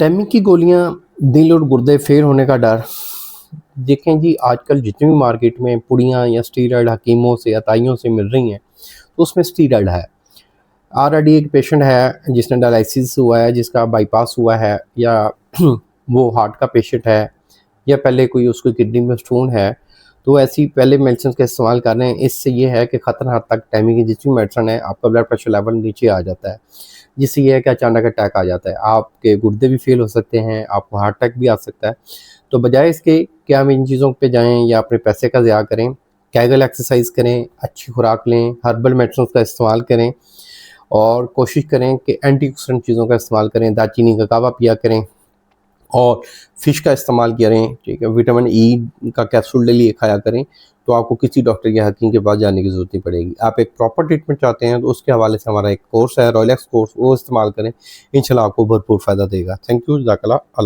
Timing की गोलियाँ, दिल और गुर्दे फेल होने का डर। देखें जी, आजकल जितनी भी मार्केट में पुड़ियाँ या स्टीरॉयड हकीमों से, अताइयों से मिल रही हैं, तो उसमें स्टीरॉयड है। ऑलरेडी एक पेशेंट है जिसने डायलिसिस हुआ है, जिसका बाईपास हुआ है, या वो हार्ट का पेशेंट है, या पहले कोई उसकी किडनी में स्टोन है, तो ऐसी पहले मेडिसिन का इस्तेमाल कर रहे हैं। इससे ये है कि ख़तरनाक हद तक टाइमिंग की जितनी मेडिसिन है, आपका ब्लड प्रेशर लेवल नीचे आ जाता है, जिससे ये है कि अचानक अटैक आ जाता है, आपके गुर्दे भी फेल हो सकते हैं, आपको हार्ट अटैक भी आ सकता है। तो बजाय इसके कि हम इन चीज़ों पे जाएँ या अपने पैसे का ज़िया करें, कैगल एक्सरसाइज करें, अच्छी खुराक लें, हर्बल मेडिसिन का इस्तेमाल करें और कोशिश करें कि एंटीऑक्सीडेंट चीज़ों का इस्तेमाल करें, दालचीनी का कावा पिया करें और फ़िश का इस्तेमाल करें, ठीक है? विटामिन ई का कैप्सूल डेली खाया करें, तो आपको किसी डॉक्टर या हकीम के पास जाने की ज़रूरत नहीं पड़ेगी। आप एक प्रॉपर ट्रीटमेंट चाहते हैं, तो उसके हवाले से हमारा एक कोर्स है, रॉयलएक्स कोर्स, वो इस्तेमाल करें। इंशाल्लाह आपको भरपूर फ़ायदा देगा। थैंक यू, जज़ाकल्लाह। अल्लाह